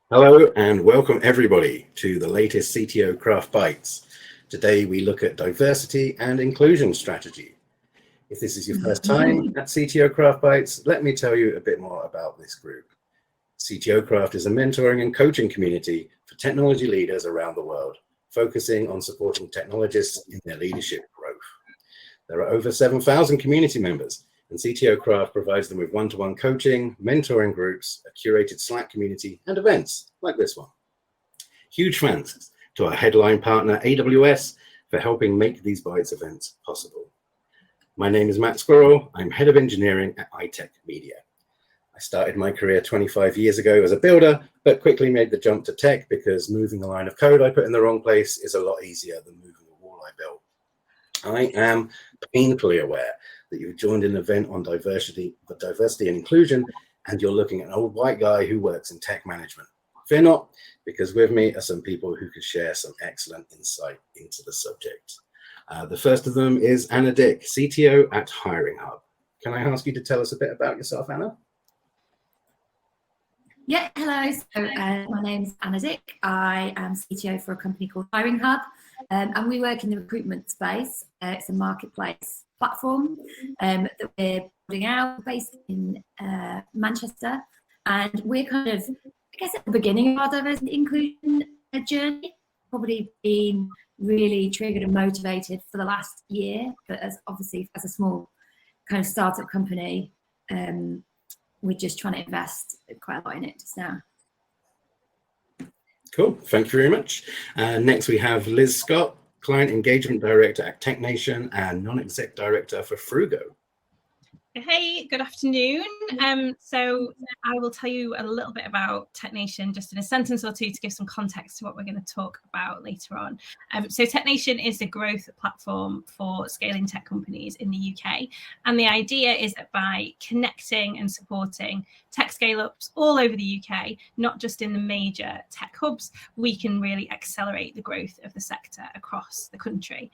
Hello and welcome everybody to the latest CTO Craft Bytes. Today we look at diversity and inclusion strategy. If this is your first time at CTO Craft Bytes, let me tell you a bit more about this group. CTO Craft is a mentoring and coaching community for technology leaders around the world, focusing on supporting technologists in their leadership growth. There are over 7,000 community members, and CTO Craft provides them with one-to-one coaching, mentoring groups, a curated Slack community, and events like this one. Huge thanks to our headline partner, AWS, for helping make these Bytes events possible. My name is Matt Squirrell. I'm head of engineering at iTech Media. I started my career 25 years ago as a builder, but quickly made the jump to tech because moving a line of code I put in the wrong place is a lot easier than moving a wall I built. I am painfully aware that you've joined an event on diversity and inclusion, and you're looking at an old white guy who works in tech management. Fear not, because with me are some people who can share some excellent insight into the subject. The first of them is Anna Dick, CTO at Hiring Hub. Can I ask you to tell us a bit about yourself, Anna? Yeah, hello. So my name's Anna Dick. I am CTO for a company called Hiring Hub, and we work in the recruitment space. It's a marketplace platform that we're building out based in Manchester, and we're kind of, I guess, at the beginning of our diversity inclusion journey. Probably been really triggered and motivated for the last year, but obviously as a small kind of startup company, we're just trying to invest quite a lot in it just now. Cool, thank you very much. Next we have Liz Scott, Client Engagement Director at TechNation and Non-Exec Director for Frugo. Hey, good afternoon. So I will tell you a little bit about TechNation just in a sentence or two to give some context to what we're going to talk about later on. So TechNation is the growth platform for scaling tech companies in the UK. And the idea is that by connecting and supporting tech scale-ups all over the UK, not just in the major tech hubs, we can really accelerate the growth of the sector across the country.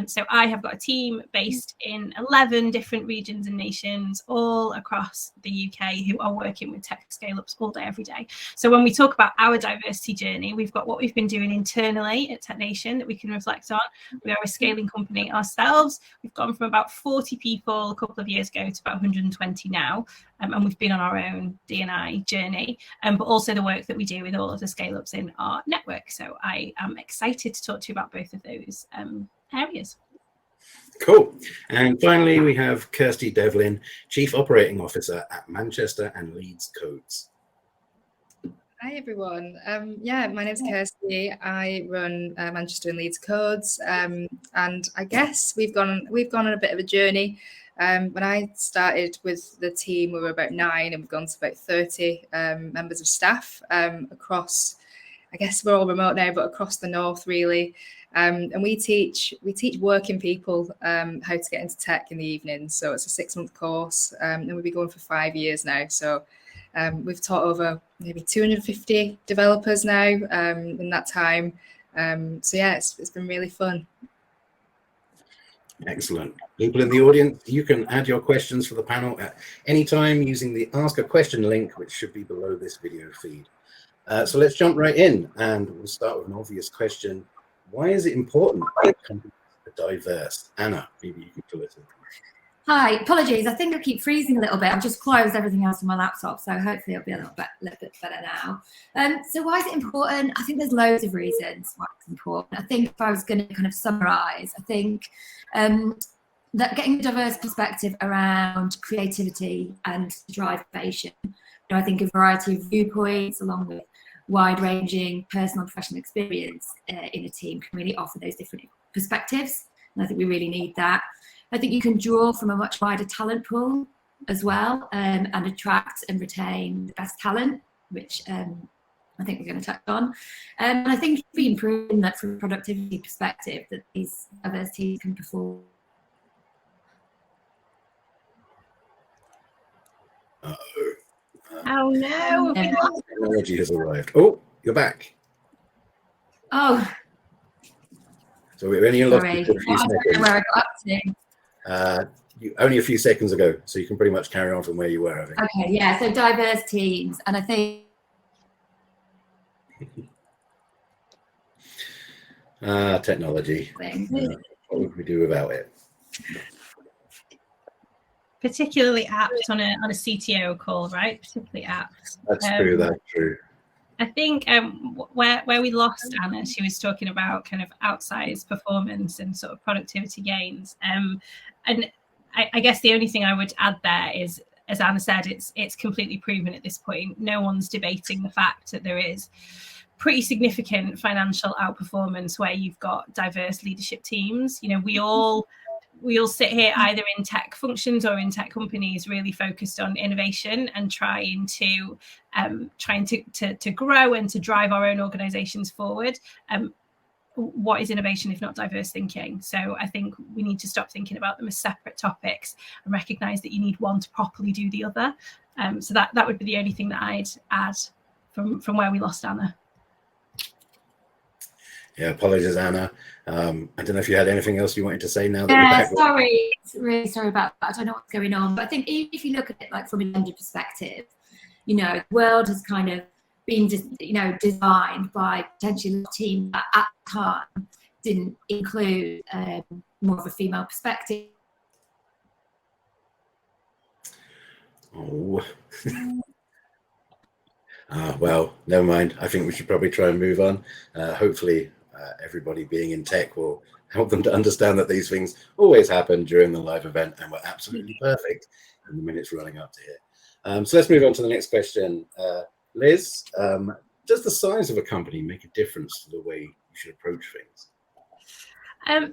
So I have got a team based in 11 different regions and nations all across the UK who are working with tech scale-ups all day, every day. So when we talk about our diversity journey, we've got what we've been doing internally at TechNation that we can reflect on. We are a scaling company ourselves. We've gone from about 40 people a couple of years ago to about 120 now. And we've been on our own D&I journey, but also the work that we do with all of the scale-ups in our network. So I am excited to talk to you about both of those areas. Cool. And finally, we have Kirsty Devlin, Chief Operating Officer at Manchester and Leeds Codes. Hi, everyone. Yeah, my name's Kirsty. I run Manchester and Leeds Codes. And I guess we've gone on a bit of a journey. When I started with the team, we were about 9 and we've gone to about 30 members of staff across, I guess we're all remote now, but across the north, really. And we teach working people how to get into tech in the evenings. So it's a 6-month course, and we've been going for 5 years now. So we've taught over maybe 250 developers now in that time. So yeah, it's been really fun. Excellent. People in the audience, you can add your questions for the panel at any time using the Ask a Question link, which should be below this video feed. So let's jump right in, and we'll start with an obvious question. Why is it important that companies are diverse? Anna, maybe you can fill it in. Hi, apologies. I think I keep freezing a little bit. I've just closed everything else on my laptop, so hopefully it'll be a little bit better now. So why is it important? I think there's loads of reasons why it's important. I think if I was going to kind of summarize, I think that getting a diverse perspective around creativity and drive innovation, I think a variety of viewpoints along with wide-ranging personal and professional experience in a team can really offer those different perspectives. And I think we really need that. I think you can draw from a much wider talent pool as well and attract and retain the best talent, which I think we're going to touch on. And I think it's been proven that from a productivity perspective that these diverse teams can perform. Oh no! Technology has arrived. Oh, you're back. Oh. So we only lost Sorry. you for a few seconds. I don't know where I got up to. Only a few seconds ago, so you can pretty much carry on from where you were, I think. Okay, yeah, so diverse teams. And I think Technology. What would we do without it? Particularly apps on a CTO call, right? Particularly apps. That's true. That's true. I think where we lost Anna, she was talking about kind of outsized performance and sort of productivity gains. And I guess the only thing I would add there is, as Anna said, it's completely proven at this point. No one's debating the fact that there is pretty significant financial outperformance where you've got diverse leadership teams. You know, we all sit here either in tech functions or in tech companies really focused on innovation and trying to grow and to drive our own organizations forward. What is innovation if not diverse thinking? So I think we need to stop thinking about them as separate topics and recognize that you need one to properly do the other. So that would be the only thing that I'd add from where we lost Anna. Yeah, apologies, Anna. I don't know if you had anything else you wanted to say now that we're back. Sorry, really sorry about that. I don't know what's going on, but I think if you look at it like from a gender perspective, you know, the world has kind of been, designed by potentially a team that at the time didn't include more of a female perspective. Oh. Well, never mind. I think we should probably try and move on. Hopefully, everybody being in tech will help them to understand that these things always happen during the live event and we're absolutely perfect in the minutes running up to here. So let's move on to the next question. Liz, does the size of a company make a difference to the way you should approach things?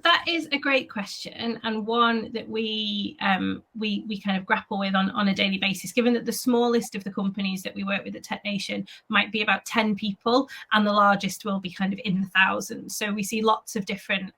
That is a great question, and one that we kind of grapple with on a daily basis, given that the smallest of the companies that we work with at Tech Nation might be about 10 people and the largest will be kind of in the thousands. So we see lots of different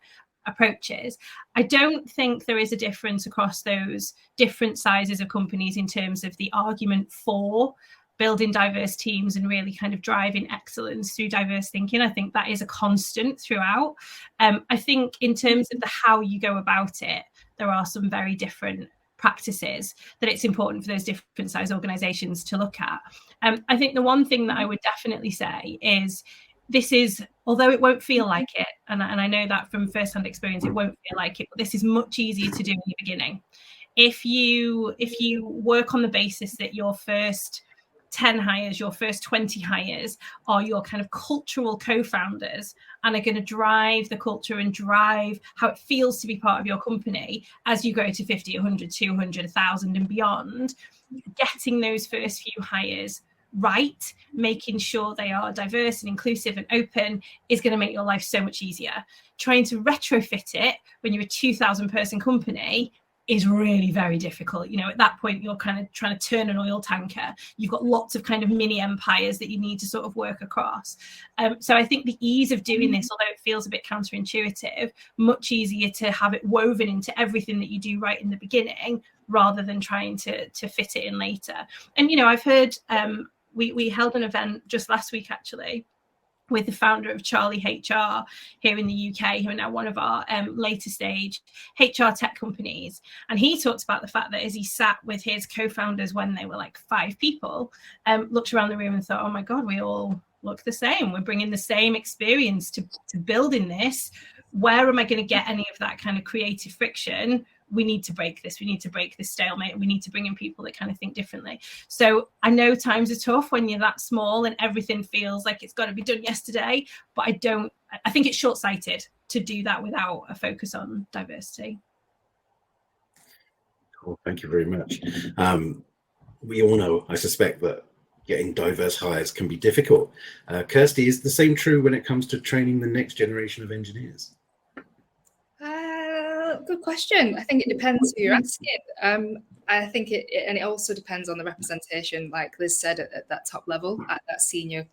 approaches. I don't think there is a difference across those different sizes of companies in terms of the argument for building diverse teams and really kind of driving excellence through diverse thinking. I think that is a constant throughout. I think in terms of the how you go about it, there are some very different practices that it's important for those different size organizations to look at. I think the one thing that I would definitely say is this is, although it won't feel like it, and I know that from firsthand experience, it won't feel like it, but this is much easier to do in the beginning. If you work on the basis that your first 10 hires, your first 20 hires are your kind of cultural co-founders and are going to drive the culture and drive how it feels to be part of your company as you go to 50, 100, 200, 1,000 and beyond, getting those first few hires right, making sure they are diverse and inclusive and open is going to make your life so much easier. Trying to retrofit it when you're a 2,000 person company is really very difficult. You know, at that point, you're kind of trying to turn an oil tanker. You've got lots of kind of mini empires that you need to sort of work across. So I think the ease of doing this, although it feels a bit counterintuitive, much easier to have it woven into everything that you do right in the beginning, rather than trying to fit it in later. And, you know, I've heard, we held an event just last week, actually, with the founder of Charlie HR here in the UK, who are now one of our later stage HR tech companies. And he talked about the fact that as he sat with his co-founders when they were like 5 people, looked around the room and thought, oh my God, we all look the same. We're bringing the same experience to building this. Where am I going to get any of that kind of creative friction? We need to break this. We need to break this stalemate. We need to bring in people that kind of think differently. So I know times are tough when you're that small and everything feels like it's got to be done yesterday. But I think it's short-sighted to do that without a focus on diversity. Cool. Thank you very much. We all know, I suspect, that getting diverse hires can be difficult. Kirsty, is the same true when it comes to training the next generation of engineers? Good question. I think it depends who you're asking. I think it also depends on the representation, like Liz said, at that top level, at that senior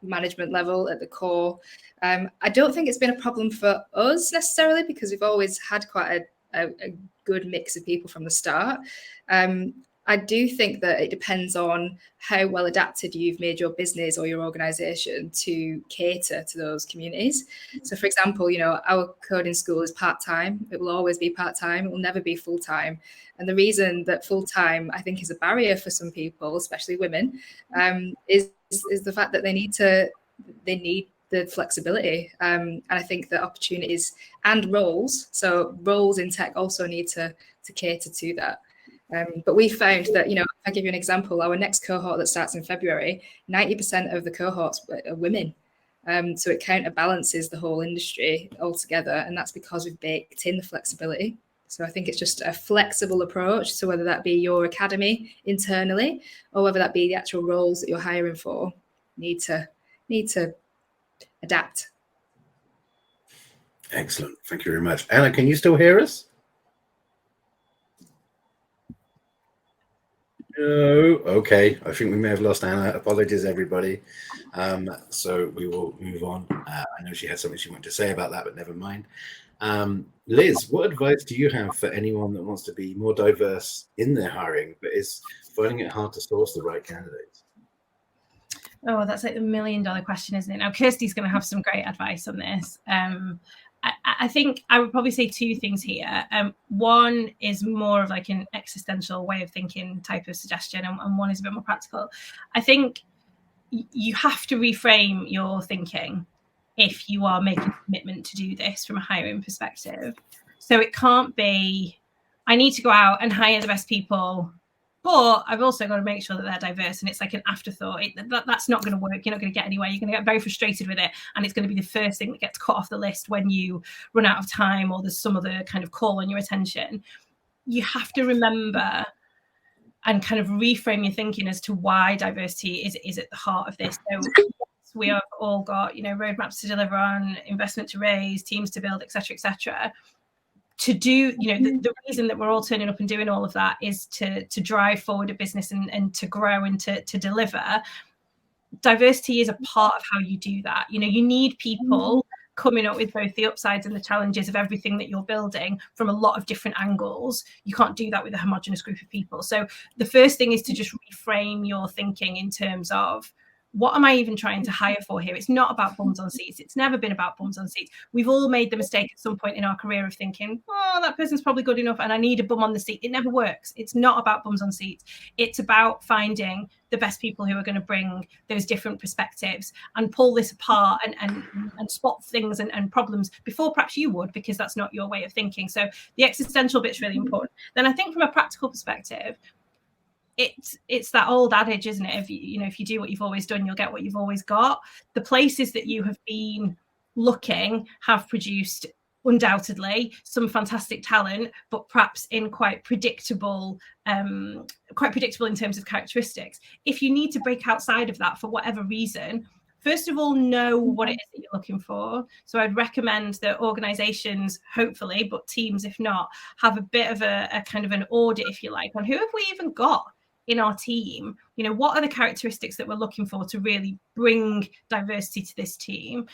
management level, at the core. I don't think it's been a problem for us necessarily, because we've always had quite a good mix of people from the start. I do think that it depends on how well adapted you've made your business or your organization to cater to those communities. So, for example, you know, our coding school is part-time. It will always be part-time. It will never be full-time. And the reason that full-time, I think, is a barrier for some people, especially women, is the fact that they need to they need the flexibility. And I think that opportunities and roles, so roles in tech also need to cater to that. But we found that, I'll give you an example. Our next cohort that starts in February, 90% of the cohorts are women. So it counterbalances the whole industry altogether. And that's because we've baked in the flexibility. So I think it's just a flexible approach. So whether that be your academy internally or whether that be the actual roles that you're hiring for, need to adapt. Excellent. Thank you very much. Anna, can you still hear us? No. Okay. I think we may have lost Anna. Apologies, everybody. So we will move on. I know she had something she wanted to say about that, but never mind. Liz, what advice do you have for anyone that wants to be more diverse in their hiring, but is finding it hard to source the right candidates? Oh, that's like the $1 million question, isn't it? Now, Kirsty's going to have some great advice on this. I think I would probably say two things here. One is more of like an existential way of thinking type of suggestion, and one is a bit more practical. I think you have to reframe your thinking if you are making a commitment to do this from a hiring perspective. So it can't be, I need to go out and hire the best people, but I've also got to make sure that they're diverse, and it's like an afterthought. That's not going to work. You're not going to get anywhere. You're going to get very frustrated with it, and it's going to be the first thing that gets cut off the list when you run out of time or there's some other kind of call on your attention. You have to remember and kind of reframe your thinking as to why diversity is at the heart of this. So we have all got, roadmaps to deliver on, investment to raise, teams to build, etc., etc. To do, the reason that we're all turning up and doing all of that is to drive forward a business and to grow and to deliver. Diversity is a part of how you do that. You need people coming up with both the upsides and the challenges of everything that you're building from a lot of different angles. You can't do that with a homogenous group of people. So the first thing is to just reframe your thinking in terms of, what am I even trying to hire for here? It's not about bums on seats. It's never been about bums on seats. We've all made the mistake at some point in our career of thinking, oh, that person's probably good enough and I need a bum on the seat. It never works. It's not about bums on seats. It's about finding the best people who are going to bring those different perspectives and pull this apart and spot things and problems before perhaps you would, because that's not your way of thinking. So the existential bit's really important. Then I think from a practical perspective, it's that old adage, isn't it? If you do what you've always done, you'll get what you've always got. The places that you have been looking have produced undoubtedly some fantastic talent, but perhaps in quite predictable in terms of characteristics. If you need to break outside of that for whatever reason, first of all, know what it is that you're looking for. So I'd recommend that organizations, hopefully, but teams, if not, have a bit of a kind of an audit, if you like, on who have we even got in our team. What are the characteristics that we're looking for to really bring diversity to this team?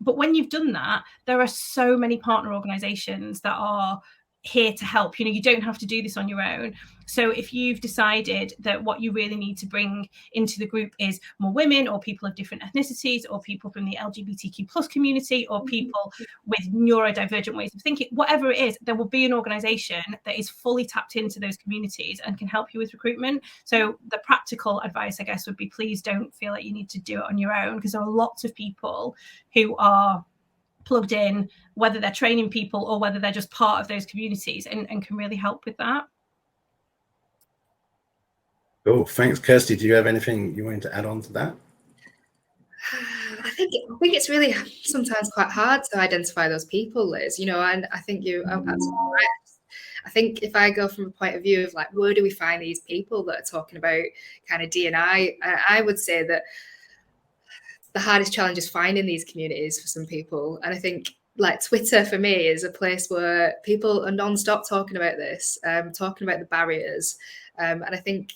But when you've done that, there are so many partner organizations that are here to help. You don't have to do this on your own. So if you've decided that what you really need to bring into the group is more women or people of different ethnicities or people from the LGBTQ plus community or people with neurodivergent ways of thinking, whatever it is, there will be an organization that is fully tapped into those communities and can help you with recruitment. So the practical advice, I guess, would be, please don't feel like you need to do it on your own, because there are lots of people who are plugged in, whether they're training people or whether they're just part of those communities and can really help with that. Cool. Thanks, Kirsty. Do you have anything you wanted to add on to that? I think it's really sometimes quite hard to identify those people, Liz, and I think you're absolutely right. I think if I go from a point of view of like, where do we find these people that are talking about kind of D&I, I would say that the hardest challenge is finding these communities for some people. And I think like Twitter for me is a place where people are non-stop talking about this, talking about the barriers. And I think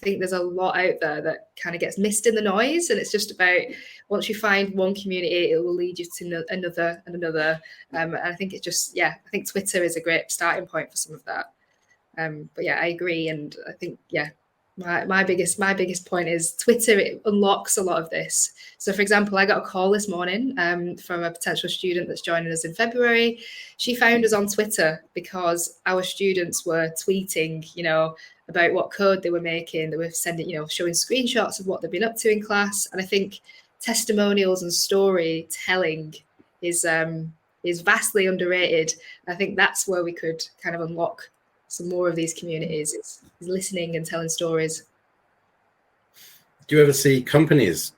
there's a lot out there that kind of gets missed in the noise. And it's just about, once you find one community, it will lead you to another and another. And I think it's just, I think Twitter is a great starting point for some of that. But I agree. And I think, my biggest point is Twitter, it unlocks a lot of this. So for example, I got a call this morning from a potential student that's joining us in February. She found us on Twitter because our students were tweeting, about what code they were making. They were sending, showing screenshots of what they've been up to in class. And I think testimonials and storytelling is vastly underrated. I think that's where we could kind of unlock some more of these communities. It's listening and telling stories. Do you ever see companies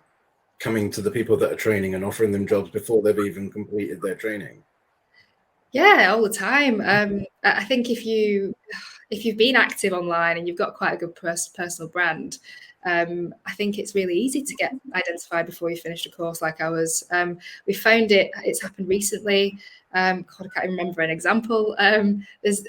coming to the people that are training and offering them jobs before they've even completed their training? Yeah, all the time. I think if you've been active online and you've got quite a good personal brand, I think it's really easy to get identified before you finish a course like ours. We found it's happened recently. God, I can't even remember an example. So there's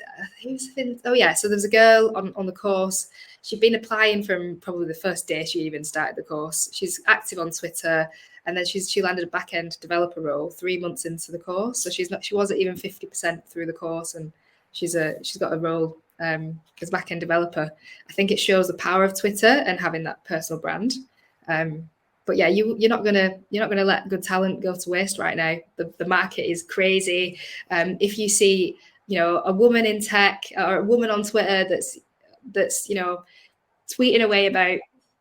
a girl on the course. She'd been applying from probably the first day she even started the course. She's active on Twitter, and then she landed a back-end developer role 3 months into the course. So she wasn't even 50% through the course, and she's got a role as back-end developer. I think it shows the power of Twitter and having that personal brand. But yeah, you're not gonna let good talent go to waste right now. The market is crazy. If you see, a woman in tech or a woman on Twitter that's tweeting away about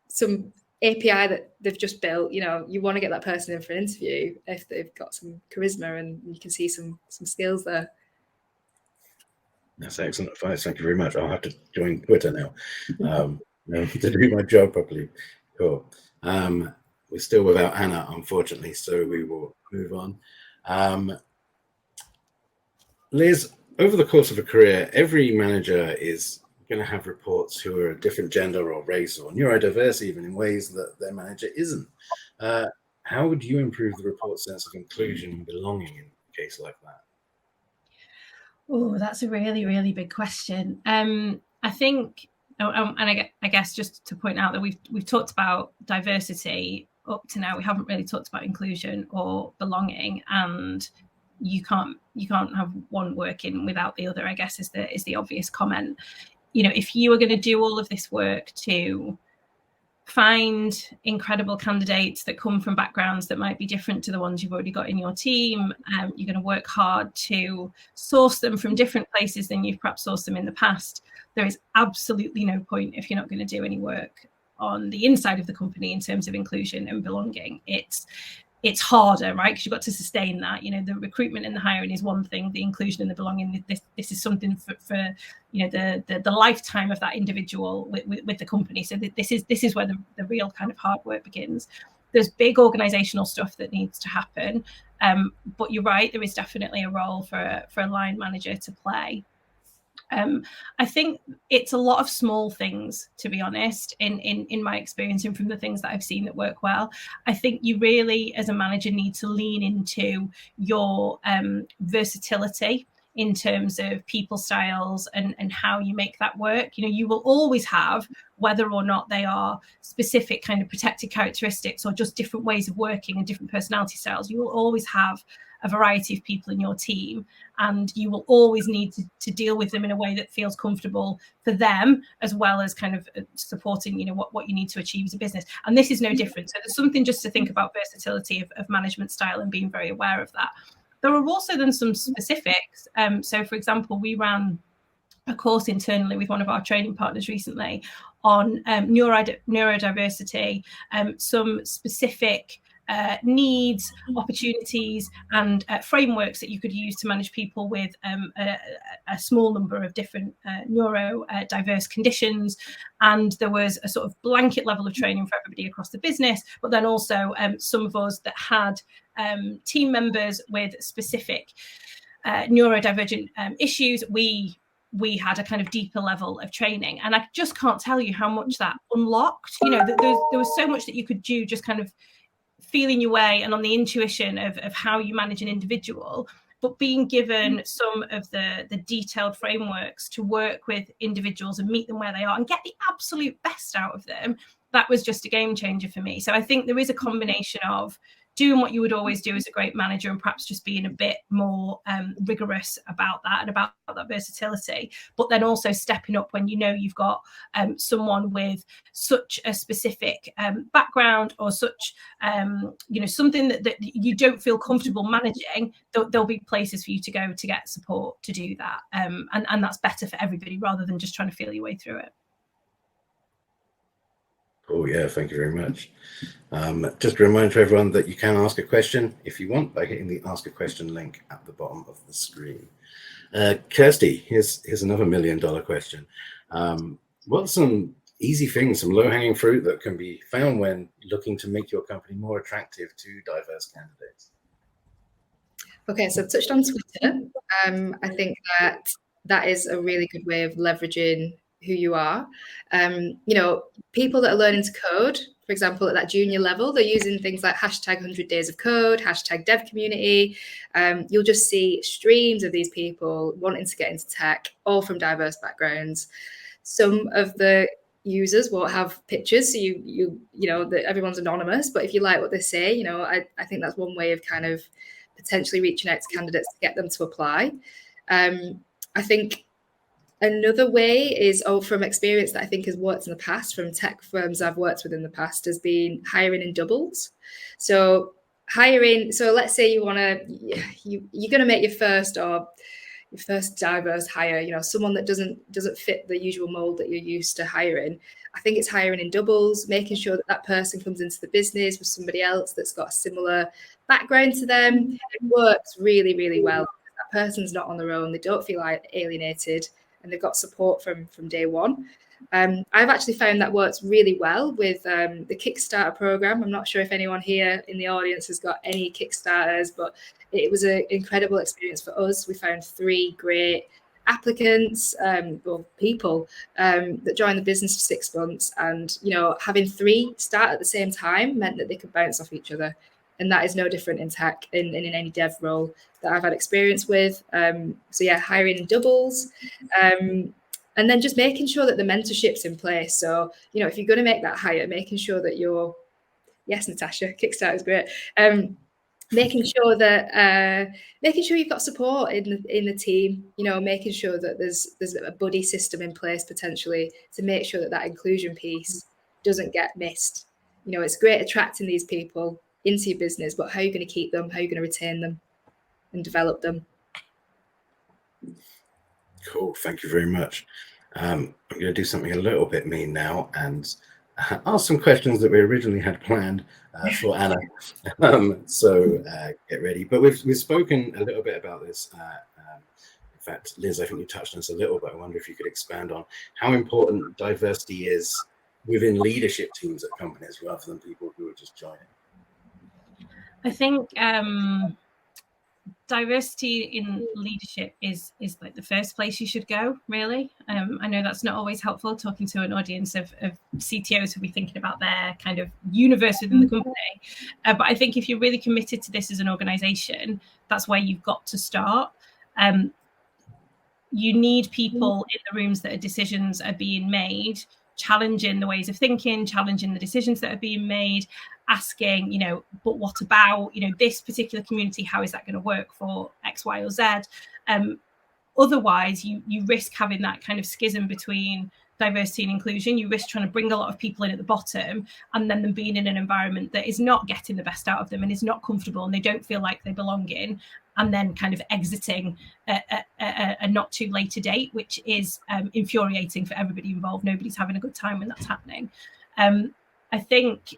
some API that they've just built, you want to get that person in for an interview if they've got some charisma and you can see some skills there. That's excellent advice. Thank you very much. I'll have to join Twitter now to do my job properly. Cool. We're still without Anna, unfortunately, so we will move on. Liz, over the course of a career, every manager is going to have reports who are a different gender or race or neurodiverse, even in ways that their manager isn't. How would you improve the report sense of inclusion and belonging in a case like that? Oh, that's a really, really big question. I think, and I guess just to point out that we've talked about diversity up to now. We haven't really talked about inclusion or belonging, and you can't have one working without the other, I guess, is the obvious comment. If you are going to do all of this work to find incredible candidates that come from backgrounds that might be different to the ones you've already got in your team, you're going to work hard to source them from different places than you've perhaps sourced them in the past. There is absolutely no point if you're not going to do any work on the inside of the company in terms of inclusion and belonging. It's harder, right? Because you've got to sustain that. The recruitment and the hiring is one thing. The inclusion and the belonging, this is something for the lifetime of that individual with the company. So this is where the real kind of hard work begins. There's big organizational stuff that needs to happen, but you're right. There is definitely a role for a line manager to play. I think it's a lot of small things, to be honest, in my experience and from the things that I've seen that work well. I think you really, as a manager, need to lean into your versatility in terms of people styles and how you make that work. You will always have, whether or not they are specific kind of protected characteristics or just different ways of working and different personality styles, you will always have a variety of people in your team, and you will always need to deal with them in a way that feels comfortable for them, as well as kind of supporting what you need to achieve as a business. And this is no different. So there's something just to think about versatility of management style and being very aware of that. There are also then some specifics. So for example, we ran a course internally with one of our training partners recently on neurodiversity, some specific needs, opportunities, and frameworks that you could use to manage people with a small number of different neurodiverse conditions. And there was a sort of blanket level of training for everybody across the business, but then also some of us that had team members with specific neurodivergent issues. We had a kind of deeper level of training, and I just can't tell you how much that unlocked. There was so much that you could do just kind of feeling your way and on the intuition of how you manage an individual, but being given some of the detailed frameworks to work with individuals and meet them where they are and get the absolute best out of them. That was just a game changer for me. So I think there is a combination of doing what you would always do as a great manager and perhaps just being a bit more rigorous about that and about that versatility, but then also stepping up when you've got someone with such a specific background or such something that you don't feel comfortable managing. There'll be places for you to go to get support to do that, and that's better for everybody rather than just trying to feel your way through it. Oh yeah, thank you very much. Just a reminder to everyone that you can ask a question if you want by hitting the Ask a Question link at the bottom of the screen. Kirsty, here's another $1 million question. What's some easy things, some low-hanging fruit that can be found when looking to make your company more attractive to diverse candidates? Okay, so I've touched on Twitter. I think that is a really good way of leveraging who you are. People that are learning to code, for example, at that junior level, they're using things like hashtag 100 days of code, hashtag dev community. You'll just see streams of these people wanting to get into tech, all from diverse backgrounds. Some of the users won't have pictures, so you know that everyone's anonymous, but if you like what they say, I think that's one way of kind of potentially reaching out to candidates to get them to apply. I think another way is, from experience that I think has worked in the past from tech firms I've worked with in the past, has been hiring in doubles. So let's say you're going to make your first diverse hire, someone that doesn't fit the usual mold that you're used to hiring. I think it's hiring in doubles, making sure that person comes into the business with somebody else that's got a similar background to them. It works really, really well. That person's not on their own. They don't feel like alienated, and they've got support from day one. I've actually found that works really well with the Kickstarter program. I'm not sure if anyone here in the audience has got any Kickstarters, but it was an incredible experience for us. We found 3 great applicants, or people that joined the business for 6 months, and having 3 start at the same time meant that they could bounce off each other, and that is no different in tech in any dev role that I've had experience with. So yeah, hiring in doubles, and then just making sure that the mentorship's in place. So if you're going to make that hire, making sure that yes, Natasha, Kickstarter is great. Making sure you've got support in the team, making sure that there's a buddy system in place potentially to make sure that inclusion piece doesn't get missed. It's great attracting these people into your business, but how are you going to keep them? How are you going to retain them and develop them? Cool, thank you very much. I'm going to do something a little bit mean now and ask some questions that we originally had planned for Anna. So get ready. But we've spoken a little bit about this. In fact, Liz, I think you touched on this a little bit. I wonder if you could expand on how important diversity is within leadership teams at companies rather than people who are just joining. I think diversity in leadership is like the first place you should go, really. I know that's not always helpful talking to an audience of CTOs who'll be thinking about their kind of universe within the company. But I think if you're really committed to this as an organization, that's where you've got to start. You need people in the rooms that decisions are being made, challenging the ways of thinking, challenging the decisions that are being made, asking, but what about, this particular community, how is that going to work for X, Y, or Z? Otherwise, you risk having that kind of schism between diversity and inclusion. You risk trying to bring a lot of people in at the bottom and then them being in an environment that is not getting the best out of them and is not comfortable and they don't feel like they belong in, and then kind of exiting a not too late a date, which is infuriating for everybody involved. Nobody's having a good time when that's happening. I think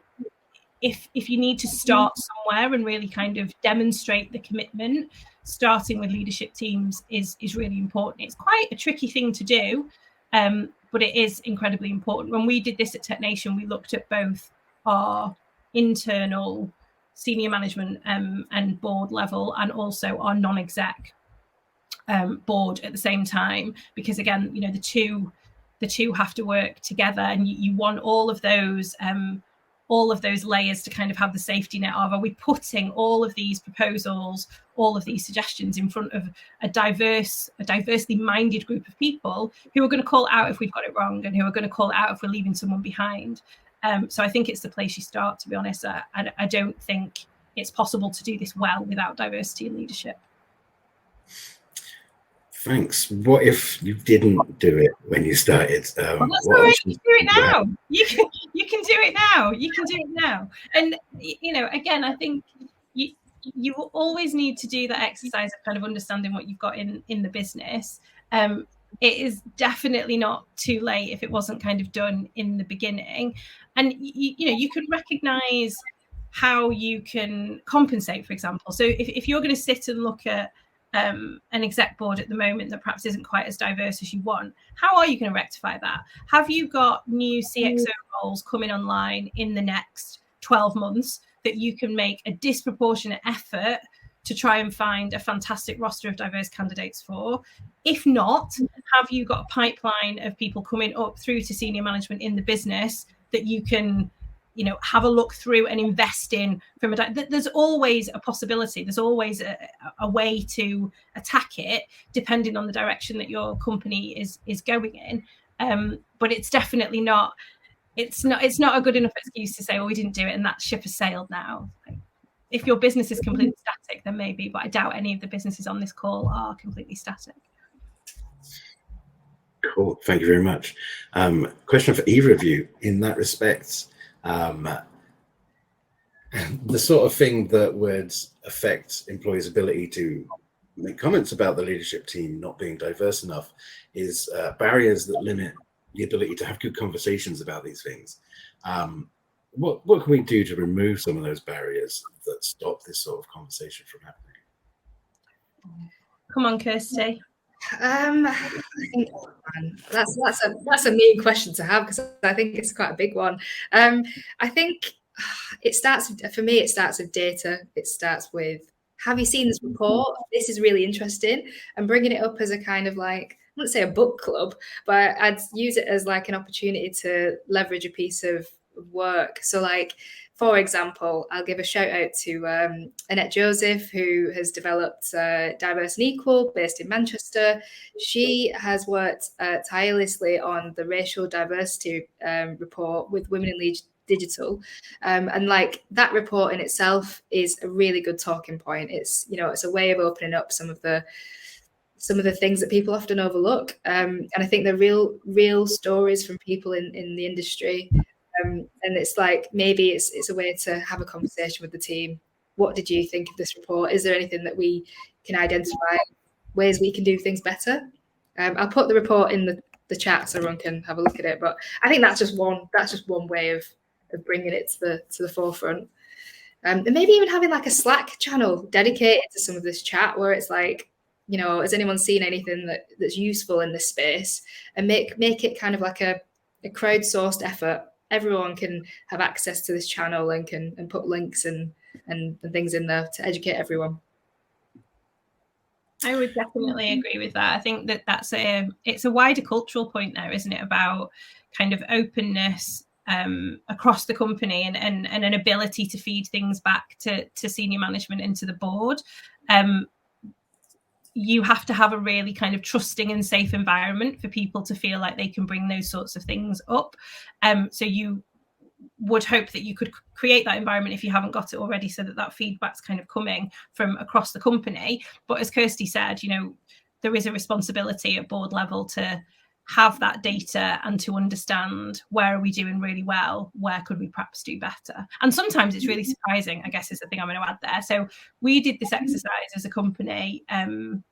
if you need to start somewhere and really kind of demonstrate the commitment, starting with leadership teams is really important. It's quite a tricky thing to do, but it is incredibly important. When we did this at Tech Nation, we looked at both our internal senior management and board level and also our non-exec board at the same time, because again, the two have to work together, and you want all of those layers to kind of have the safety net of, are we putting all of these proposals, all of these suggestions in front of a diversely minded group of people who are going to call it out if we've got it wrong and who are going to call it out if we're leaving someone behind. So I think it's the place you start, to be honest. I don't think it's possible to do this well without diversity in leadership. Thanks. What if you didn't do it when you started? Well, that's all right. You can do it now. You can do it now. You can do it now. And again, I think you always need to do that exercise of kind of understanding what you've got in the business. it is definitely not too late if it wasn't kind of done in the beginning. And you can recognize how you can compensate, for example. So if you're going to sit and look at an exec board at the moment that perhaps isn't quite as diverse as you want, how are you going to rectify that? Have you got new CXO roles coming online in the next 12 months that you can make a disproportionate effort to try and find a fantastic roster of diverse candidates for? If not, have you got a pipeline of people coming up through to senior management in the business that you can, have a look through and invest in from there's always a possibility. There's always a way to attack it, depending on the direction that your company is going in. But it's definitely not. It's not a good enough excuse to say, "Oh, we didn't do it, and that ship has sailed now." If your business is completely static, then maybe, but I doubt any of the businesses on this call are completely static. Cool, thank you very much. Question for either of you in that respect. The sort of thing that would affect employees' ability to make comments about the leadership team not being diverse enough is barriers that limit the ability to have good conversations about these things. What can we do to remove some of those barriers that stop this sort of conversation from happening? Come on, Kirsty. I think that's a mean question to have, because I think it's quite a big one. I think it starts with data. It starts with, have you seen this report? This is really interesting, and bringing it up as a kind of like, I wouldn't say a book club, but I'd use it as like an opportunity to leverage a piece of work. So like, for example, I'll give a shout out to Annette Joseph, who has developed Diverse and Equal, based in Manchester. She has worked tirelessly on the racial diversity report with Women in Leeds Digital, and like that report in itself is a really good talking point. It's it's a way of opening up some of the things that people often overlook, and I think they're real stories from people in the industry. And it's like, maybe it's a way to have a conversation with the team. What did you think of this report? Is there anything that we can identify, ways we can do things better? I'll put the report in the chat so everyone can have a look at it. But I think that's just one way of bringing it to the forefront. And maybe even having like a Slack channel dedicated to some of this chat, where it's like, has anyone seen anything that's useful in this space? And make it kind of like a crowdsourced effort. Everyone can have access to this channel and put links and things in there to educate everyone. I would definitely agree with that. I think it's a wider cultural point there, isn't it, about kind of openness across the company and an ability to feed things back to senior management and to the board. You have to have a really kind of trusting and safe environment for people to feel like they can bring those sorts of things up. So you would hope that you could create that environment if you haven't got it already, so that feedback's kind of coming from across the company. But as Kirsty said, there is a responsibility at board level to have that data and to understand, where are we doing really well, where could we perhaps do better. And sometimes it's really surprising, I guess, is the thing I'm going to add there. So we did this exercise as a company,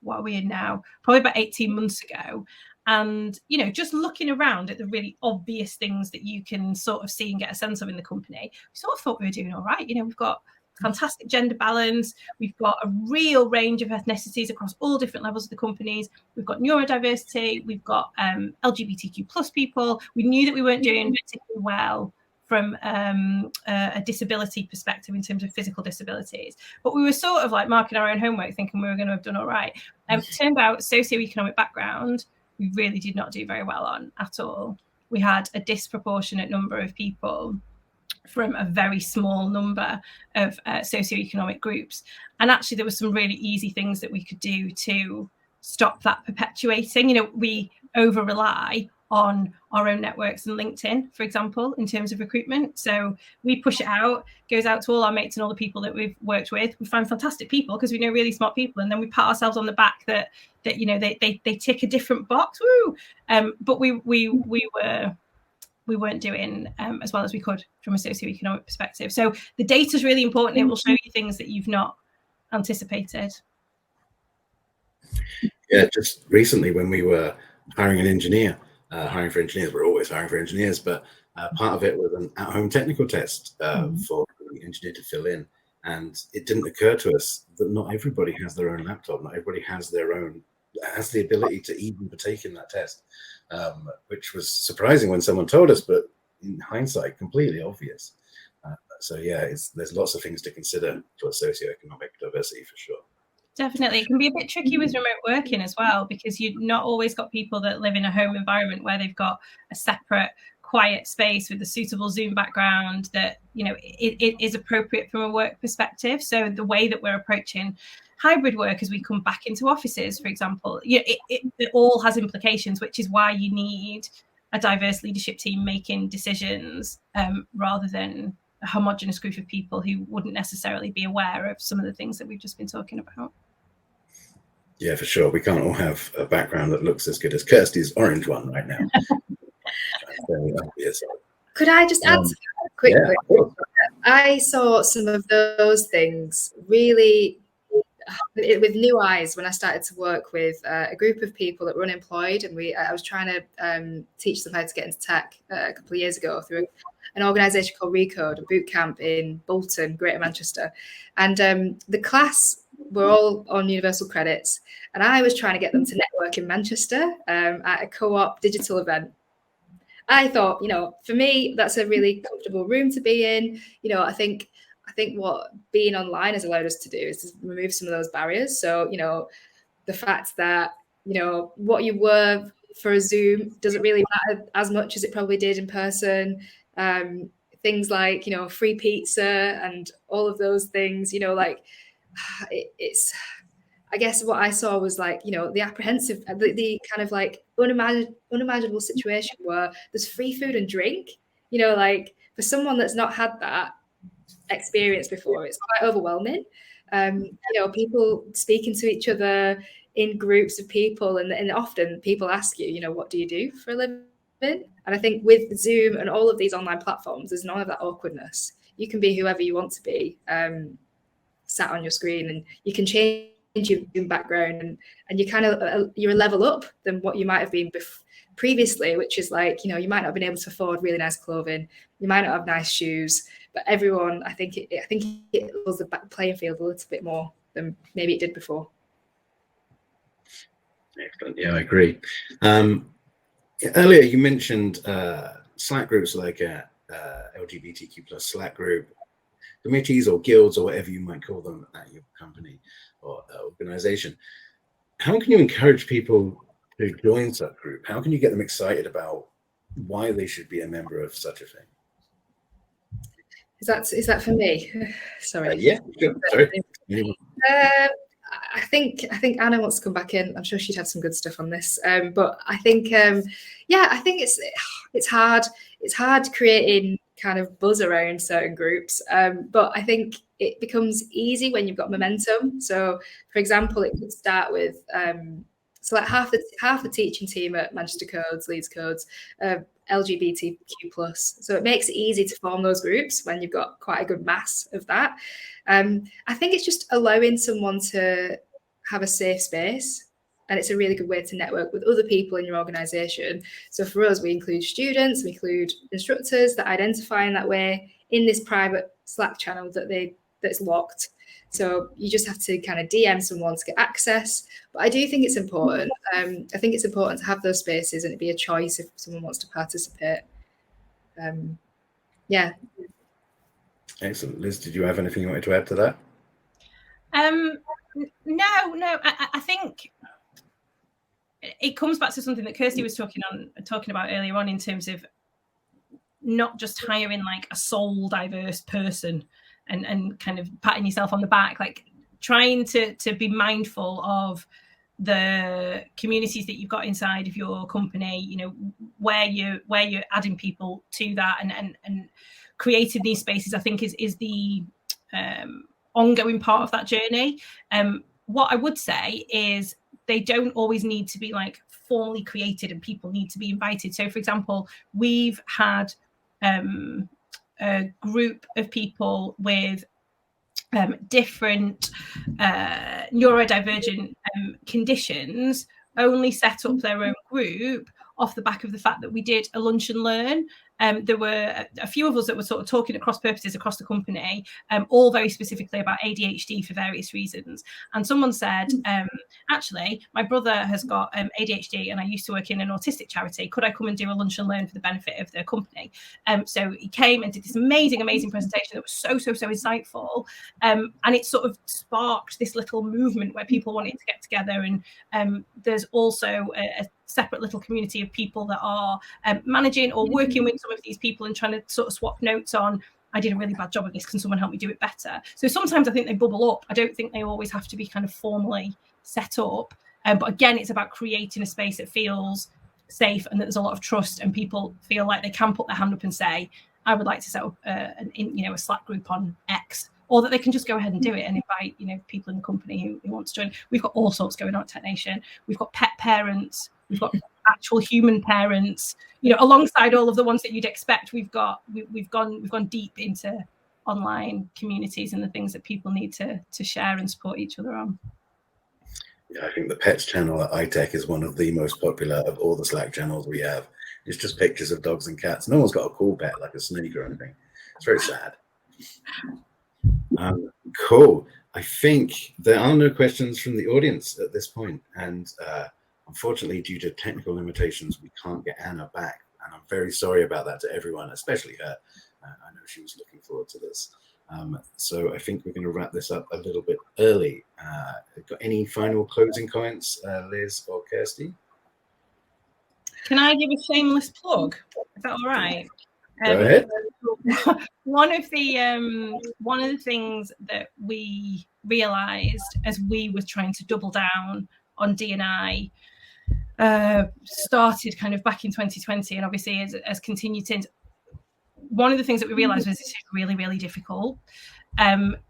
what are we in now, probably about 18 months ago, and just looking around at the really obvious things that you can sort of see and get a sense of in the company, we sort of thought we were doing all right. We've got fantastic gender balance. We've got a real range of ethnicities across all different levels of the companies. We've got neurodiversity. We've got LGBTQ plus people. We knew that we weren't doing particularly well from a disability perspective in terms of physical disabilities, but we were sort of like marking our own homework, thinking we were going to have done all right. Turned out socioeconomic background, we really did not do very well on at all. We had a disproportionate number of people from a very small number of socioeconomic groups. And actually, there were some really easy things that we could do to stop that perpetuating. We over-rely on our own networks and LinkedIn, for example, in terms of recruitment. So we push it out, goes out to all our mates and all the people that we've worked with. We find fantastic people because we know really smart people. And then we pat ourselves on the back that they tick a different box. Woo! But we weren't doing as well as we could from a socioeconomic perspective. So the data is really important. It will show you things that you've not anticipated. Yeah, just recently when we were hiring an engineer. Hiring for engineers, we're always hiring for engineers, but part of it was an at-home technical test for the engineer to fill in. And it didn't occur to us that not everybody has their own laptop, not everybody has the ability to even partake in that test, which was surprising when someone told us, but in hindsight, completely obvious. So yeah, there's lots of things to consider for socioeconomic diversity for sure. Definitely. It can be a bit tricky with remote working as well, because you've not always got people that live in a home environment where they've got a separate quiet space with a suitable Zoom background that, you know, it is appropriate from a work perspective. So the way that we're approaching hybrid work as we come back into offices, for example, it all has implications, which is why you need a diverse leadership team making decisions rather than a homogenous group of people who wouldn't necessarily be aware of some of the things that we've just been talking about. Yeah, for sure. We can't all have a background that looks as good as Kirsty's orange one right now. Very obvious. Could I just add to that quickly? Yeah, I saw some of those things really with new eyes when I started to work with a group of people that were unemployed, and I was trying to teach them how to get into tech a couple of years ago through an organisation called Recode, a boot camp in Bolton, Greater Manchester, and the class were all on universal credits, and I was trying to get them to network in Manchester at a co-op digital event. I thought, you know, for me, that's a really comfortable room to be in. You know, I think what being online has allowed us to do is to remove some of those barriers. So, you know, the fact that, you know, what you were for a Zoom doesn't really matter as much as it probably did in person. Things like, you know, free pizza and all of those things, you know, like it's, I guess what I saw was like, you know, the apprehensive, the kind of like unimaginable situation where there's free food and drink, you know, like for someone that's not had that experience before, it's quite overwhelming. You know, people speaking to each other in groups of people, and often people ask you, you know, what do you do for a living? And I think with Zoom and all of these online platforms, there's none of that awkwardness. You can be whoever you want to be, sat on your screen, and you can change your background, and you kind of you're a level up than what you might have been previously, which is like, you know, you might not have been able to afford really nice clothing, you might not have nice shoes, but everyone, I think it was the playing field a little bit more than maybe it did before. Excellent. Yeah, I agree. Earlier you mentioned Slack groups like LGBTQ plus Slack group, committees or guilds or whatever you might call them at your company or organization. How can you encourage people to join such group? How can you get them excited about why they should be a member of such a thing? Is that for me? Sorry. Yeah, sure. Sorry. I think Anna wants to come back in. I'm sure she'd have some good stuff on this. But I think, I think it's hard. It's hard creating kind of buzz around certain groups. But I think it becomes easy when you've got momentum. So, for example, it could start with so like half the teaching team at Manchester Codes, Leeds Codes, LGBTQ plus. So it makes it easy to form those groups when you've got quite a good mass of that. I think it's just allowing someone to have a safe space, and it's a really good way to network with other people in your organisation. So for us, we include students, we include instructors that identify in that way in this private Slack channel that's locked. So you just have to kind of DM someone to get access. But I do think it's important. I think it's important to have those spaces and it be a choice if someone wants to participate. Yeah. Excellent. Liz, did you have anything you wanted to add to that? No. I think it comes back to something that Kirsty was talking about earlier on in terms of not just hiring like a sole diverse person and kind of patting yourself on the back, like trying to be mindful of the communities that you've got inside of your company, you know, where you're adding people to that and creating these spaces, I think is the ongoing part of that journey. What I would say is they don't always need to be like formally created and people need to be invited. So for example, we've had a group of people with different neurodivergent conditions only set up their own group off the back of the fact that we did a lunch and learn. There were a few of us that were sort of talking at cross purposes across the company, all very specifically about ADHD for various reasons. And someone said, actually, my brother has got ADHD and I used to work in an autistic charity. Could I come and do a lunch and learn for the benefit of the company? So he came and did this amazing presentation that was so insightful. And it sort of sparked this little movement where people wanted to get together. And there's also a separate little community of people that are managing or working with some of these people and trying to sort of swap notes on, I did a really bad job of this, can someone help me do it better? So sometimes I think they bubble up. I don't think they always have to be kind of formally set up. But again, it's about creating a space that feels safe and that there's a lot of trust and people feel like they can put their hand up and say, I would like to set up a Slack group on X, or that they can just go ahead and do it and invite people in the company who want to join. We've got all sorts going on at Tech Nation. We've got pet parents, we've got actual human parents, alongside all of the ones that you'd expect. We've gone deep into online communities and the things that people need to share and support each other on. Yeah, I think the pets channel at iTech is one of the most popular of all the Slack channels we have. It's just pictures of dogs and cats. No one's got a cool pet like a snake or anything. It's very sad. Cool. I think there are no questions from the audience at this point, and unfortunately, due to technical limitations, we can't get Anna back, and I'm very sorry about that to everyone, especially her. I know she was looking forward to this. So I think we're going to wrap this up a little bit early. Got any final closing comments, Liz or Kirsty? Can I give a shameless plug? Is that all right? Go ahead. One of the things that we realised as we were trying to double down on D&I started kind of back in 2020, and obviously has continued since. One of the things that we realised was it's really, really difficult.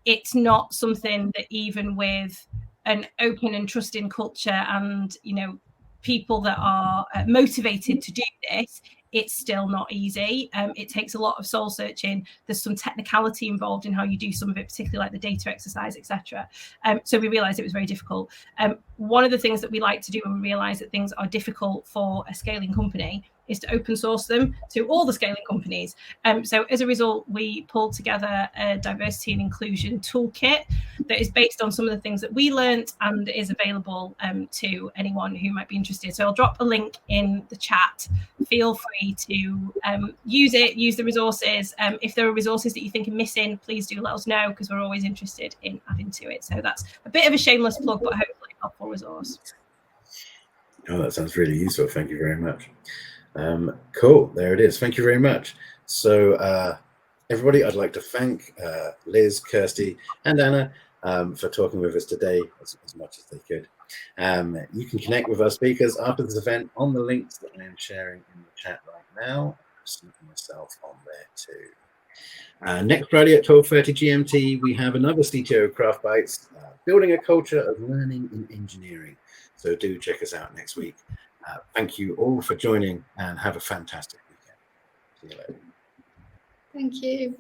It's not something that even with an open and trusting culture and people that are motivated to do this, it's still not easy. It takes a lot of soul searching. There's some technicality involved in how you do some of it, particularly like the data exercise, etc. So we realized it was very difficult. One of the things that we like to do when we realize that things are difficult for a scaling company is to open source them to all the scaling companies. So as a result, we pulled together a diversity and inclusion toolkit that is based on some of the things that we learned and is available to anyone who might be interested. So I'll drop a link in the chat. Feel free to use it, use the resources. If there are resources that you think are missing, please do let us know, because we're always interested in adding to it. So that's a bit of a shameless plug, but hopefully a helpful resource. Oh, that sounds really useful. Thank you very much. Cool, there it is. Thank you very much. So everybody, I'd like to thank Liz, Kirsty and Anna for talking with us today as much as they could. You can connect with our speakers after this event on the links that I am sharing in the chat right now. I'm just looking myself on there too. Next Friday at 12:30 GMT, we have another CTO Craft Bytes, building a culture of learning in engineering. So do check us out next week. Thank you all for joining and have a fantastic weekend. See you later. Thank you.